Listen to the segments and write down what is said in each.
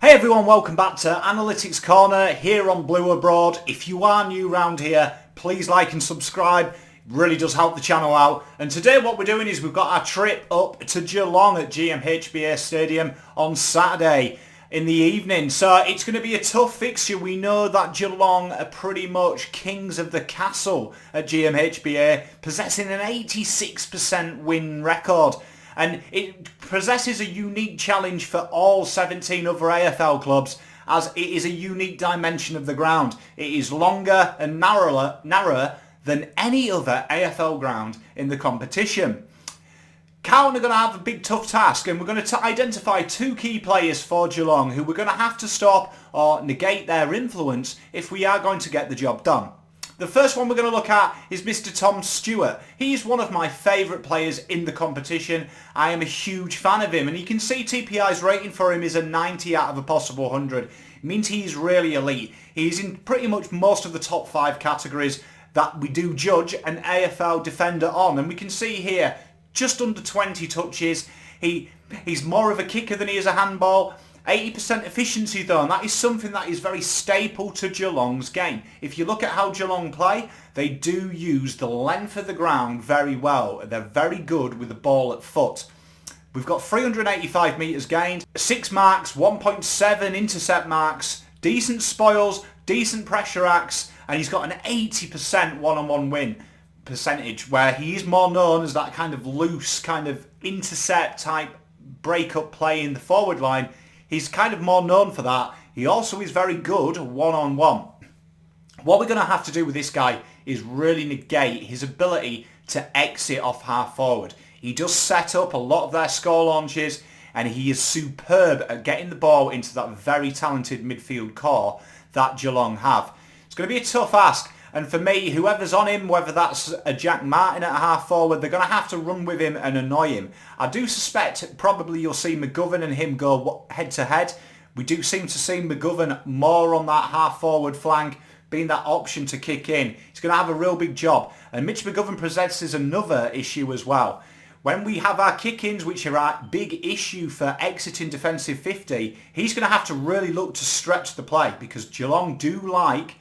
Hey everyone, welcome back to Analytics Corner here on Blue Abroad. If you are new round here, please like and subscribe. It really does help the channel out. And today what we're doing is we've got our trip up to Geelong at GMHBA Stadium on Saturday in the evening. So it's going to be a tough fixture. We know that Geelong are pretty much kings of the castle at GMHBA, possessing an 86% win record. And it possesses a unique challenge for all 17 other AFL clubs, as it is a unique dimension of the ground. It is longer and narrower than any other AFL ground in the competition. Carlton are going to have a big tough task, and we're going to identify two key players for Geelong who we're going to have to stop or negate their influence if we are going to get the job done. The first one we're going to look at is Mr. Tom Stewart. He's one of my favourite players in the competition. I am a huge fan of him, and you can see TPI's rating for him is a 90 out of a possible 100. It means he's really elite. He's in pretty much most of the top 5 categories that we do judge an AFL defender on, and we can see here just under 20 touches. He's more of a kicker than he is a handball. 80% efficiency though, and that is something that is very staple to Geelong's game. If you look at how Geelong play, they do use the length of the ground very well. They're very good with the ball at foot. We've got 385 metres gained, 6 marks, 1.7 intercept marks, decent spoils, decent pressure acts, and he's got an 80% one-on-one win percentage, where he is more known as that kind of loose, kind of intercept type break-up play in the forward line. He's kind of more known for that. He also is very good one-on-one. What we're going to have to do with this guy is really negate his ability to exit off half forward. He does set up a lot of their score launches, and he is superb at getting the ball into that very talented midfield core that Geelong have. It's going to be a tough ask. And for me, whoever's on him, whether that's a Jack Martin at half forward, they're going to have to run with him and annoy him. I do suspect probably you'll see McGovern and him go head to head. We do seem to see McGovern more on that half forward flank, being that option to kick in. He's going to have a real big job. And Mitch McGovern possesses another issue as well. When we have our kick-ins, which are a big issue for exiting defensive 50, he's going to have to really look to stretch the play, because Geelong do like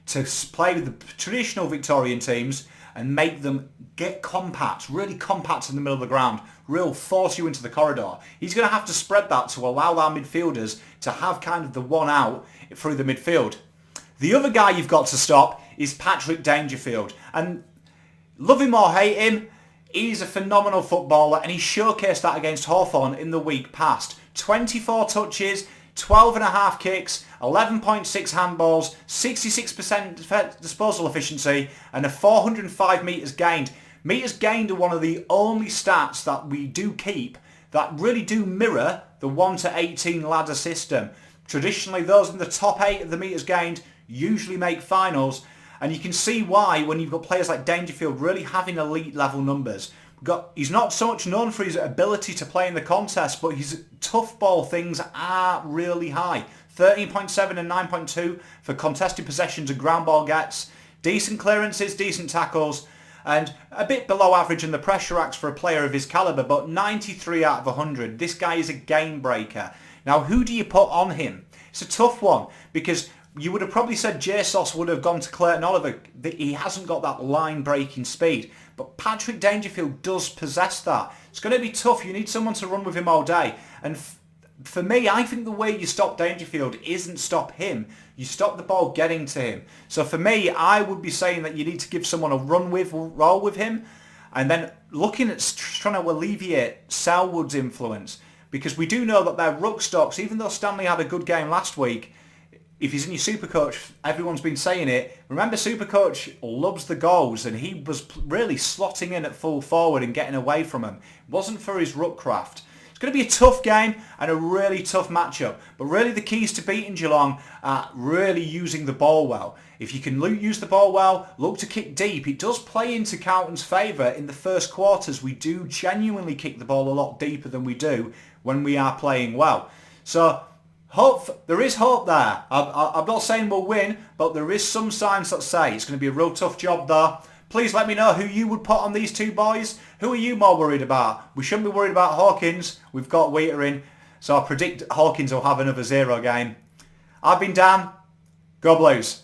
to play with the traditional Victorian teams and make them get compact, really compact in the middle of the ground, real force you into the corridor. He's going to have to spread that to allow our midfielders to have kind of the one out through the midfield. The other guy you've got to stop is Patrick Dangerfield. And love him or hate him, he's a phenomenal footballer, and he showcased that against Hawthorn in the week past. 24 touches, 12.5 kicks, 11.6 handballs, 66% disposal efficiency, and a 405 metres gained. Metres gained are one of the only stats that we do keep that really do mirror the 1 to 18 ladder system. Traditionally, those in the top 8 of the metres gained usually make finals, and you can see why when you've got players like Dangerfield really having elite level numbers. He's not so much known for his ability to play in the contest, but his tough ball things are really high. 13.7 and 9.2 for contested possessions and ground ball gets. Decent clearances, decent tackles, and a bit below average in the pressure acts for a player of his calibre, but 93 out of 100. This guy is a game breaker. Now, who do you put on him? It's a tough one, because you would have probably said JSOS would have gone to Clayton Oliver. He hasn't got that line-breaking speed. But Patrick Dangerfield does possess that. It's going to be tough. You need someone to run with him all day. And for me, I think the way you stop Dangerfield isn't stop him. You stop the ball getting to him. So for me, I would be saying that you need to give someone a roll with him. And then looking at trying to alleviate Selwood's influence. Because we do know that their ruck stocks, even though Stanley had a good game last week, if he's in your Supercoach, everyone's been saying it. Remember, Supercoach loves the goals, and he was really slotting in at full forward and getting away from him. It wasn't for his ruck craft. It's going to be a tough game and a really tough matchup. But really the keys to beating Geelong are really using the ball well. If you can use the ball well, look to kick deep. It does play into Carlton's favour in the first quarters. We do genuinely kick the ball a lot deeper than we do when we are playing well. So there is hope there. I'm not saying we'll win, but there is some signs that say it's going to be a real tough job there. Please let me know who you would put on these two boys. Who are you more worried about? We shouldn't be worried about Hawkins. We've got Wheater in. So I predict Hawkins will have another 0 game. I've been Dan. Go Blues.